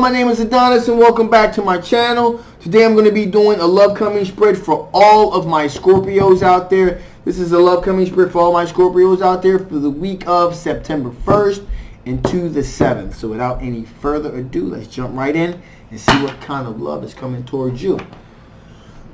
Hello, my name is Adonis and welcome back to my channel. Today I'm going to be doing a love coming spread for all of my Scorpios out there. This is a love coming spread for all my Scorpios out there for the week of September 1st into the 7th. So without any further ado, let's jump right in and see what kind of love is coming towards you.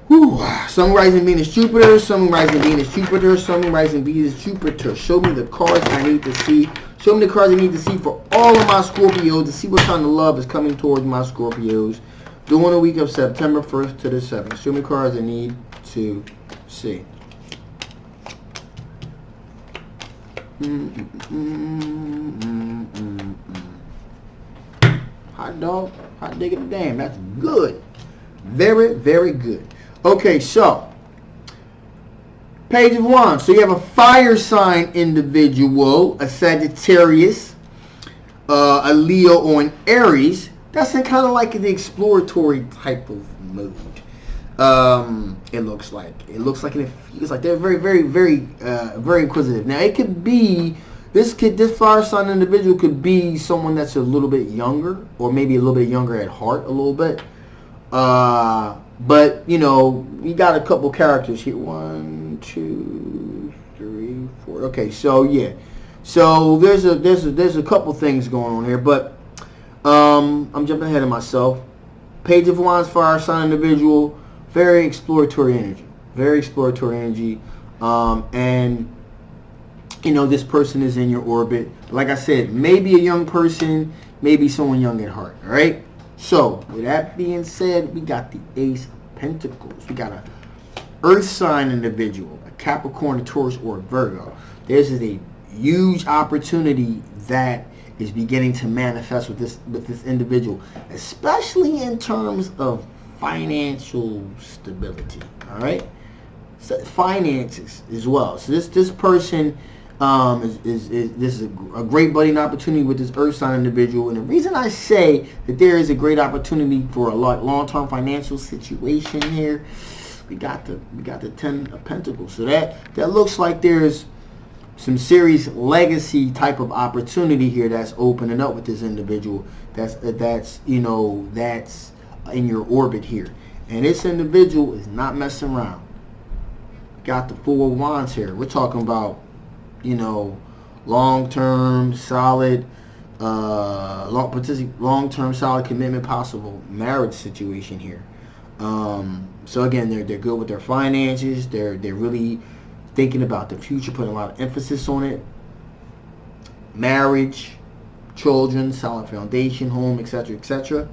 Whew. Sun, rising, Venus, Jupiter. Sun, rising, Venus, Jupiter. Sun, rising, Venus, Jupiter. Show me the cards I need to see. Show me the cards I need to see for all of my Scorpios to see what kind of love is coming towards my Scorpios during the week of September 1st to the 7th. Show me cards I need to see. Hot dog, hot diggity damn, that's good. Very, very good. Okay, so Page of Wands. So you have a fire sign individual, a Sagittarius, a Leo, or an Aries. That's in kind of like the exploratory type of mood. It looks like it feels like they're very, very, very, very inquisitive. Now it could be this fire sign individual could be someone that's a little bit younger, or maybe a little bit younger at heart, a little bit. But you know, we got a couple characters here. 1, 2, 3, 4. Okay, so yeah, so there's a couple things going on here, but I'm jumping ahead of myself. Page of Wands, fire sign individual, very exploratory energy, and you know, this person is in your orbit. Like I said, maybe a young person, maybe someone young at heart. All right. So, with that being said, we got the Ace of Pentacles. We got a Earth sign individual, a Capricorn, a Taurus, or a Virgo. This is a huge opportunity that is beginning to manifest with this individual, especially in terms of financial stability. All right, so finances as well. So this person. This is a great budding opportunity with this Earth sign individual, and the reason I say that there is a great opportunity for a long-term financial situation here, we got the 10 of Pentacles. So that looks like there's some serious legacy type of opportunity here that's opening up with this individual. That's you know, that's in your orbit here, and this individual is not messing around. Got the Four of Wands here. We're talking about, you know, long-term solid long-term solid commitment, possible marriage situation here. So again, they're good with their finances. They're really thinking about the future, putting a lot of emphasis on it. Marriage, children, solid foundation, home, etc., etc.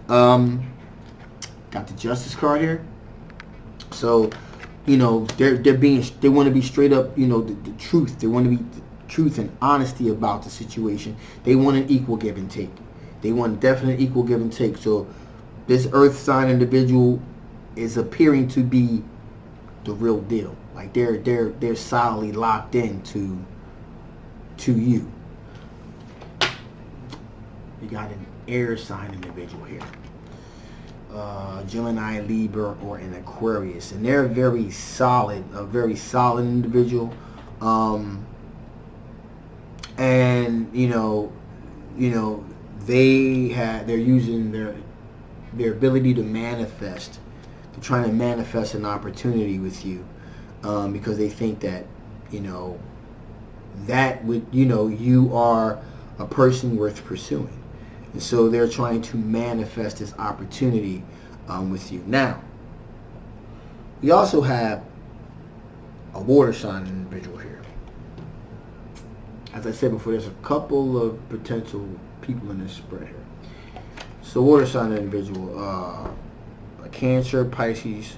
Got the Justice card here. So, you know, they want to be straight up, you know, the truth. They want to be the truth and honesty about the situation. They want an equal give and take. They want definite equal give and take. So this Earth sign individual is appearing to be the real deal. Like they're solidly locked in to you. You got an air sign individual here. Gemini, Libra, or an Aquarius, and they're very solid, a very solid individual. And you know, they're using their ability to manifest, to try to manifest an opportunity with you, because they think that, you know, that would, you know, you are a person worth pursuing. And so they're trying to manifest this opportunity with you. Now, we also have a water sign individual here. As I said before, there's a couple of potential people in this spread here. So water sign individual, a Cancer, Pisces,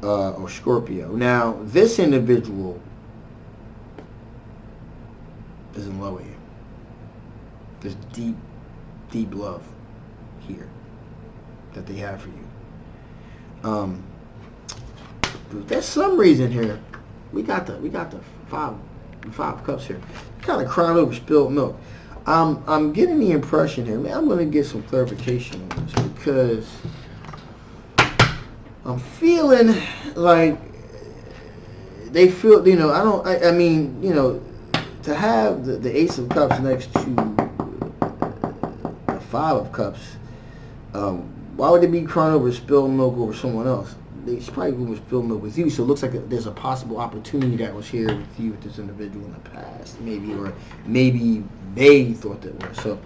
or Scorpio. Now, this individual is in love with you. There's deep love here that they have for you. But there's some reason here. We got the five cups here. Kind of crying over spilled milk. I'm getting the impression here, man. I'm going to get some clarification on this, because I'm feeling like they feel, you know, I mean, you know, to have the Ace of Cups next to Five of Cups. Why would they be crying over spilled milk over someone else? They probably would spill milk with you, so it looks like there's a possible opportunity that was here with you with this individual in the past, maybe, or maybe they thought that was. So,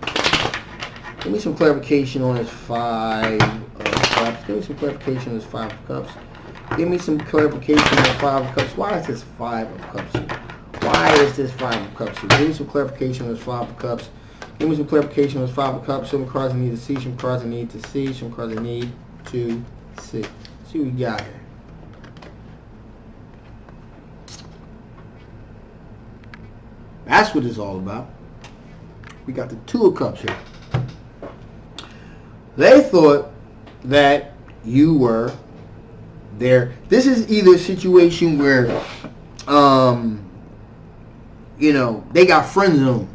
give me some clarification on this Five of Cups. Give me some clarification on this Five of Cups. Give me some clarification on Five of Cups. Why is this Five of Cups here? Why is this Five of Cups here? Give me some clarification on this Five of Cups. Give me some clarification on this Five of Cups. Some cards I need to see. Some cards I need to see. Some cards I need to see. See what we got here. That's what it's all about. We got the Two of Cups here. They thought that you were there. This is either a situation where, you know, they got friend zone.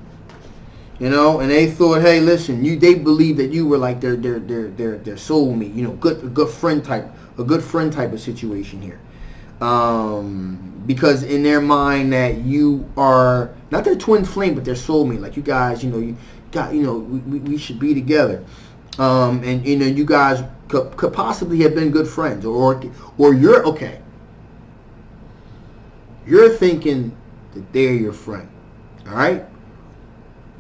You know, and they thought, hey, listen, they believe that you were like their soulmate, you know, a good friend type of situation here. Because in their mind that you are not their twin flame, but their soulmate. Like you guys, you know, we should be together. And you know, you guys could possibly have been good friends, or you're okay. You're thinking that they're your friend, all right?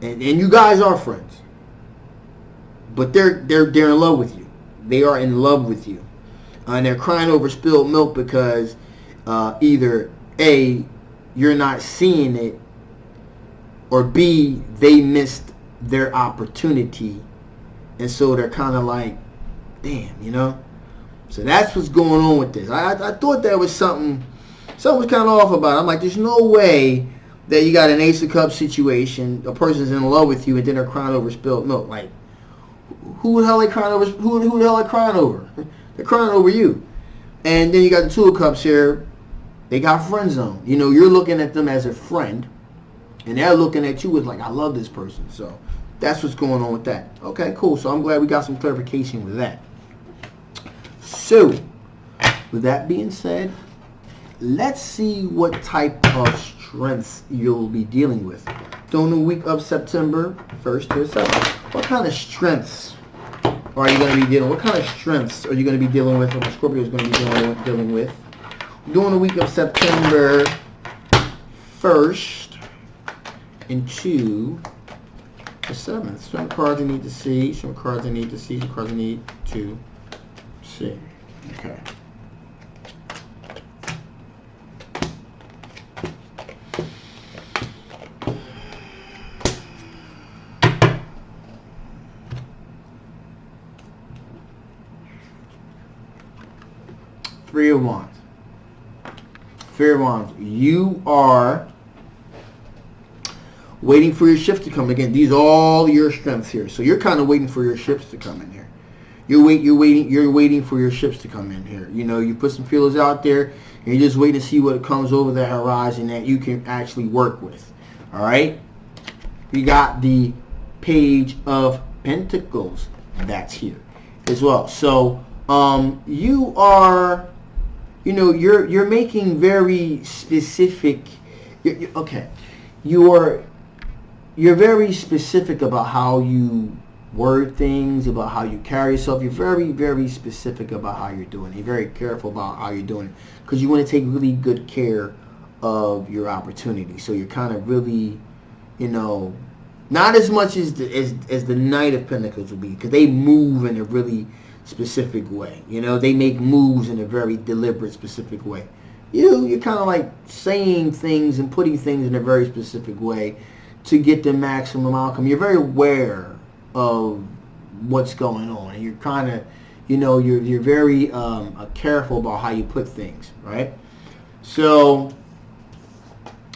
And you guys are friends, but they're in love with you. They are in love with you, and they're crying over spilled milk because either A, you're not seeing it, or B, they missed their opportunity, and so they're kind of like, damn, you know. So that's what's going on with this. I thought there was something was kind of off about it. I'm like, there's no way that you got an Ace of Cups situation, a person's in love with you, and then they're crying over spilled milk. Like, who the hell they crying over? Who the hell they crying over? They're crying over you. And then you got the Two of Cups here. They got friend zone. You know, you're looking at them as a friend, and they're looking at you as like, I love this person. So that's what's going on with that. Okay, cool. So I'm glad we got some clarification with that. So, with that being said, let's see what type of strengths you'll be dealing with during the week of September 1st to 7th. What kind of strengths are you going to be dealing with? What kind of strengths are you going to be dealing with, or Scorpio is going to be dealing with during the week of September 1st into the 7th? Some cards I need to see, some cards I need to see, some cards I need to see. Okay. Three of Wands. Three of Wands. You are waiting for your shift to come. Again, these are all your strengths here. So you're kind of waiting for your ships to come in here. You're waiting for your ships to come in here. You know, you put some feelers out there, and you're just waiting to see what comes over the horizon that you can actually work with. All right. We got the Page of Pentacles. That's here as well. So you are, you know, you're making very specific. Okay, you're very specific about how you word things, about how you carry yourself. You're very, very specific about how you're doing it. You're very careful about how you're doing it because you want to take really good care of your opportunity. So you're kind of really, you know, not as much as the Knight of Pentacles would be, because they move in a really specific way. You know, they make moves in a very deliberate, specific way. You're kind of like saying things and putting things in a very specific way to get the maximum outcome. You're very aware of what's going on, and you're kind of, you know, you're very careful about how you put things, right? So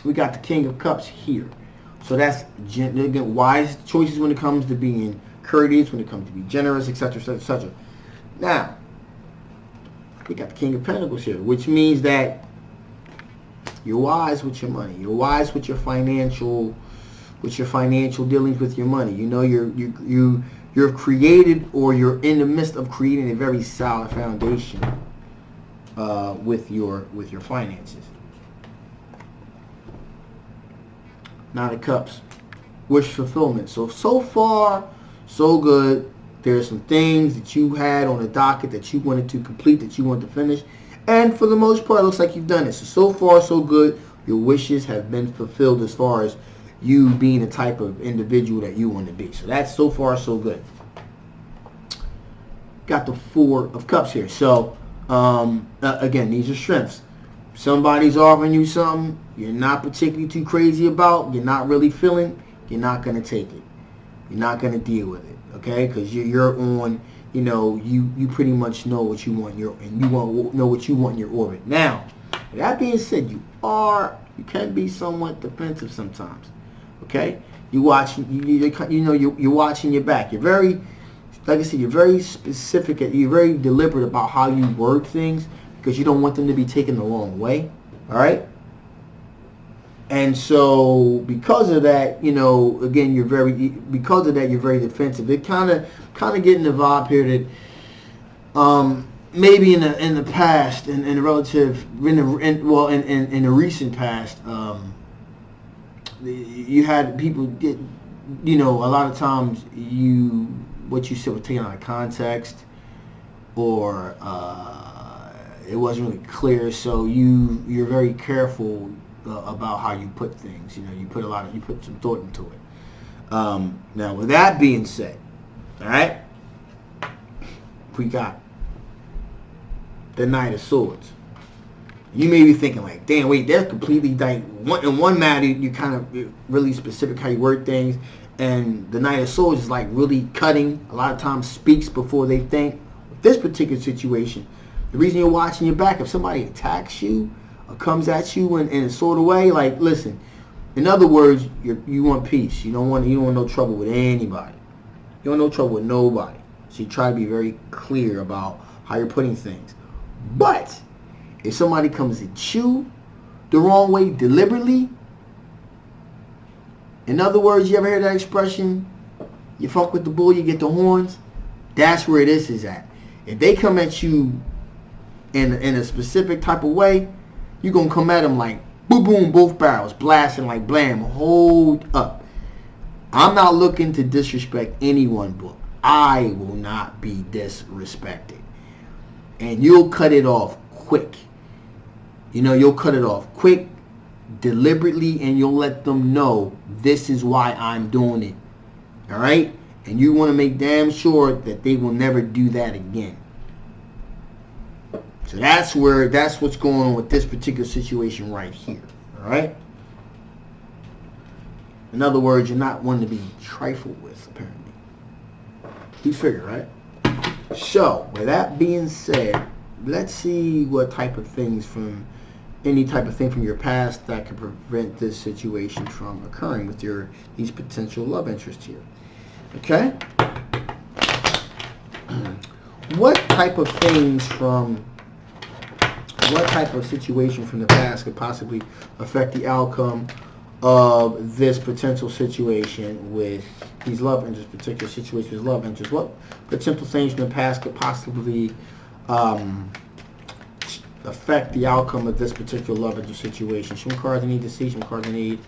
we got the King of Cups here. So that's, again, wise choices when it comes to being courteous, when it comes to be generous, etc., etc., etc. Now, we got the King of Pentacles here, which means that you're wise with your money. You're wise with your financial dealings with your money. You know, you're created, or you're in the midst of creating a very solid foundation with your finances. Nine of Cups, wish fulfillment. So far so good. There's some things that you had on the docket that you wanted to complete, that you wanted to finish. And for the most part, it looks like you've done it. So far, so good. Your wishes have been fulfilled as far as you being the type of individual that you want to be. So that's so far, so good. Got the Four of Cups here. So, again, these are strengths. Somebody's offering you something you're not particularly too crazy about, you're not really feeling, you're not going to take it. You're not going to deal with it, okay? Because you're on, you pretty much know what you want know what you want in your orbit. Now, with that being said, you can be somewhat defensive sometimes, okay? You're watching your back. You're very, like I said, you're very specific. You're very deliberate about how you word things because you don't want them to be taken the wrong way, all right? And so because of that, again, you're very defensive. It kind of getting the vibe here that maybe in the past, in the recent past, you had people get, a lot of times what you said was taken out of context, or it wasn't really clear. So you're very careful about how you put things. You put some thought into it. Now, with that being said, all right, we got the Knight of Swords. You may be thinking like, damn, wait, that's completely in one matter, you kind of really specific how you word things, and the Knight of Swords is like really cutting. A lot of times speaks before they think. With this particular situation, the reason you're watching your back, if somebody attacks you or comes at you in a sort of way, like, listen, in other words, you want peace. You don't want no trouble with anybody. You don't want no trouble with nobody. So you try to be very clear about how you're putting things. But if somebody comes at you the wrong way deliberately, in other words, you ever hear that expression, you fuck with the bull, you get the horns? That's where this is at. If they come at you in a specific type of way, you're going to come at them like boom, boom, both barrels, blasting like blam. Hold up. I'm not looking to disrespect anyone, but I will not be disrespected. And you'll cut it off quick. You'll cut it off quick, deliberately, and you'll let them know this is why I'm doing it. All right? And you want to make damn sure that they will never do that again. So that's what's going on with this particular situation right here. All right? In other words, you're not one to be trifled with, apparently. You figure, right? So, with that being said, let's see what type of things from your past that could prevent this situation from occurring with these potential love interests here. Okay? What type of situation from the past could possibly affect the outcome of this potential situation with these love interests, particular situation with love interests? What potential things from the past could possibly affect the outcome of this particular love interest situation? Some cards I need to see, some cards I need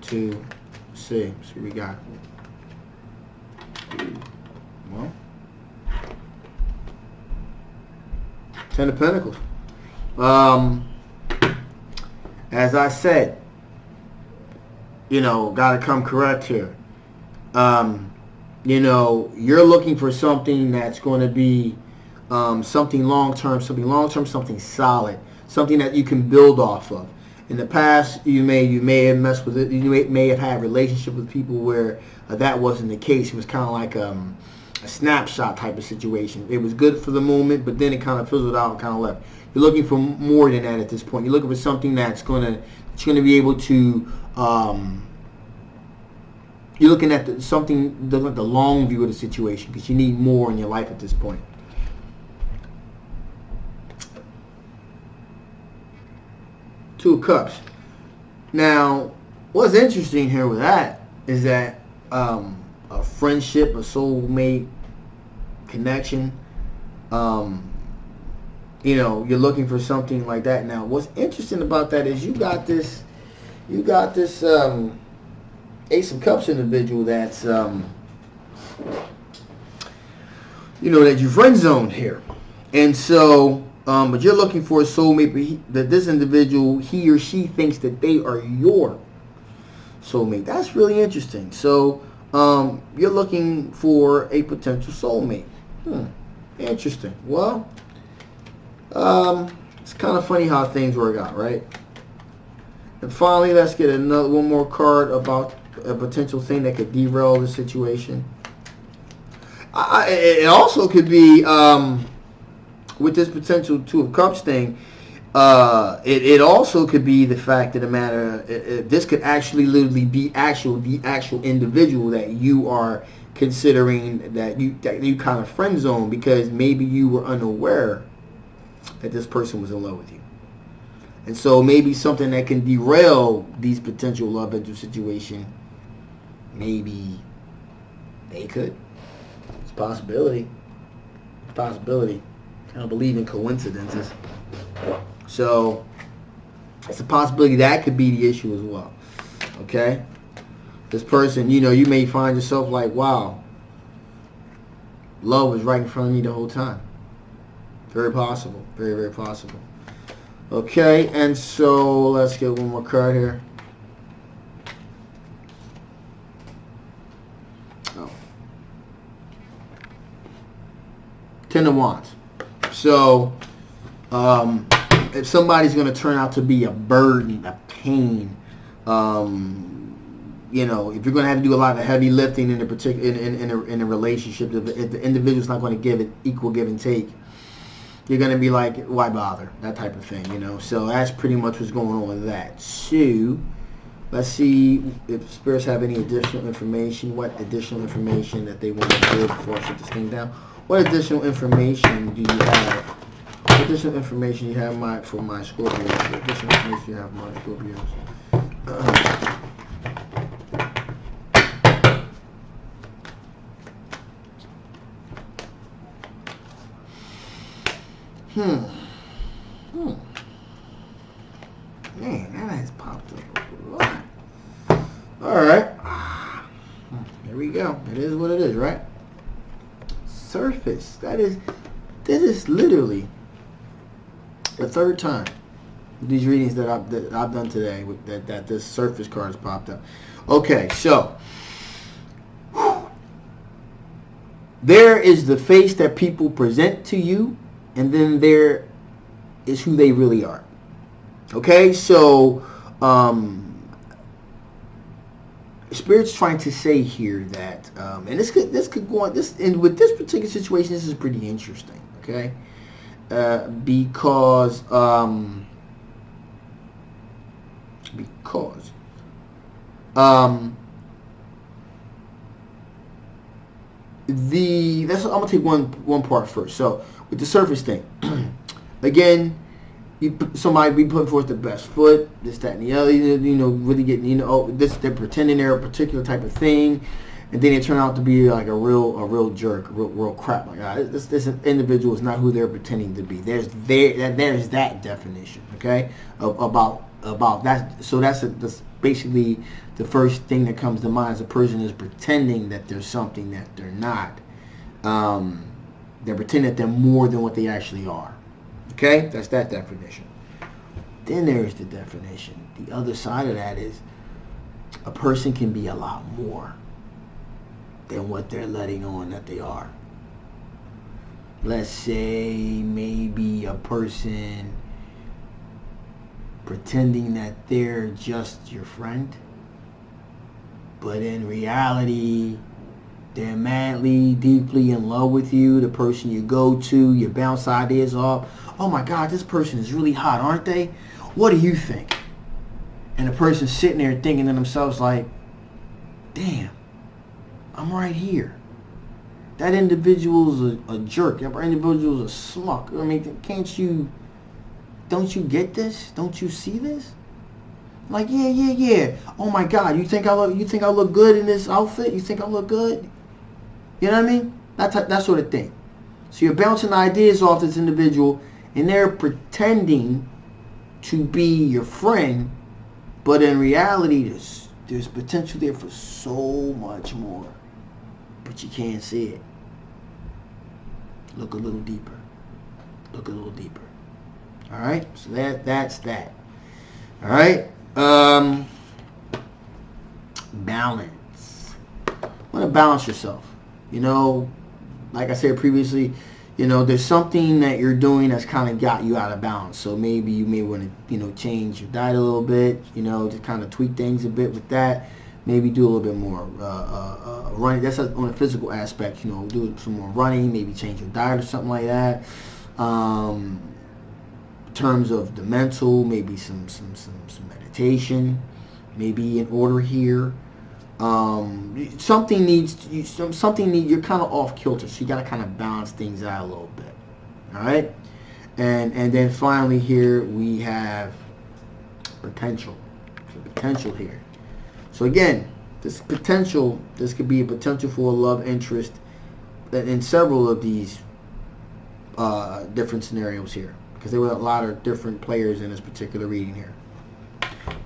to see. So we got, well, Ten of Pentacles. As I said, got to come correct here. You're looking for something that's going to be something long-term, something solid, something that you can build off of. In the past, you may have messed with it. You may have had a relationship with people where that wasn't the case. It was kind of like a snapshot type of situation. It was good for the moment, but then it kind of fizzled out and kind of left. You're looking for more than that at this point. You're looking for something that's going to be able to. You're looking at the long view of the situation because you need more in your life at this point. Two of Cups. Now, what's interesting here with that is that a friendship, a soulmate connection, you're looking for something like that. Now, what's interesting about that is you got this Ace of Cups individual that's that you friend zoned here. And so, but you're looking for a soulmate, that this individual, he or she thinks that they are your soulmate. That's really interesting. So, you're looking for a potential soulmate. Interesting. Well, it's kind of funny how things work out, right? And finally, let's get one more card about a potential thing that could derail the situation. It also could be, with this potential Two of Cups thing, it also could be the fact of the matter, this could actually literally be the actual individual that you are considering that you kind of friend zone, because maybe you were unaware that this person was in love with you. And so maybe something that can derail these potential love interest situation, maybe they could. It's a possibility. I don't believe in coincidences. So it's a possibility that could be the issue as well. Okay? This person, you may find yourself like, wow, love was right in front of me the whole time. Very possible. Very, very possible. Okay, and so let's get one more card here. Ten of Wands. So, if somebody's going to turn out to be a burden, a pain, if you're going to have to do a lot of heavy lifting in a relationship, if the individual's not going to give it equal give and take, you're going to be like, why bother? That type of thing, So that's pretty much what's going on with that. So, let's see if spirits have any additional information. What additional information that they want to give before I shut this thing down? What additional information do you have? What additional information you have for my Scorpios? What additional information you have for my Scorpios? Man, that has popped up a lot. Alright. There we go. It is what it is, right? Surface. This is literally the third time these readings that I've done today that this surface card has popped up. Okay, so there is the face that people present to you, and then there is who they really are. Okay, so Spirit's trying to say here that, and this could go on. And with this particular situation, this is pretty interesting. Okay, because I'm gonna take one part first. So with the surface thing, again, somebody be putting forth the best foot, this, that, and the other, really getting, they're pretending they're a particular type of thing, and then they turn out to be like a real jerk, real crap. Like, this individual is not who they're pretending to be. There's that definition, okay, about that. So that's basically the first thing that comes to mind. Is a person is pretending that there's something that they're not. They're pretending that they're more than what they actually are. Okay, that's that definition. Then there's the definition. The other side of that is a person can be a lot more than what they're letting on that they are. Let's say maybe a person pretending that they're just your friend, but in reality they're madly, deeply in love with you, the person you go to, you bounce ideas off. Oh my God, this person is really hot, aren't they? What do you think? And the person's sitting there thinking to themselves like, damn, I'm right here. That individual's a jerk. That individual's a schmuck. I mean, don't you get this? Don't you see this? Like, yeah. Oh my God, you think I look good in this outfit? You think I look good? You know what I mean? That sort of thing. So you're bouncing ideas off this individual, and they're pretending to be your friend, but in reality, there's potential there for so much more. but you can't see it. Look a little deeper. Look a little deeper. All right, so that's that. All right, balance. Want to balance yourself. You know, like I said previously, you know, there's something that you're doing that's kind of got you out of balance. So maybe you may want to, you know, change your diet a little bit. You know, to kind of tweak things a bit with that. Maybe do a little bit more running. That's on a physical aspect. You know, do some more running. Maybe change your diet or something like that. In terms of the mental, maybe some meditation, maybe in order here. Something needs you're kind of off kilter, so you got to kind of balance things out a little bit. All right, and then finally here we have potential. So potential here. So again, this could be a potential for a love interest in several of these different scenarios here, because there were a lot of different players in this particular reading here.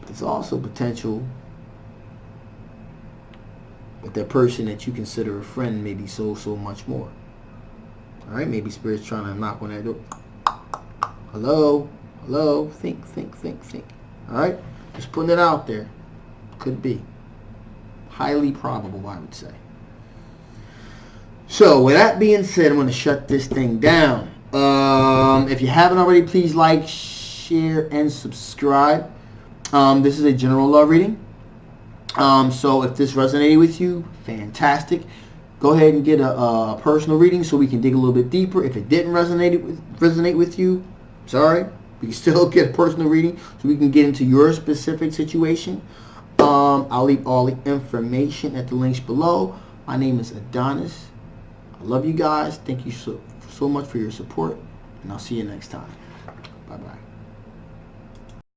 There's also potential with that person that you consider a friend, maybe so much more. All right, maybe Spirit's trying to knock on that door. Hello, think. All right, just putting it out there. Could be. Highly probable, I would say. So, with that being said, I'm going to shut this thing down. If you haven't already, please like, share, and subscribe. This is a general love reading. So if this resonated with you, fantastic. Go ahead and get a personal reading so we can dig a little bit deeper. If it didn't resonate with you, sorry, we can still get a personal reading so we can get into your specific situation. I'll leave all the information at the links below. My name is Adonis. I love you guys. Thank you so much for your support, and I'll see you next time.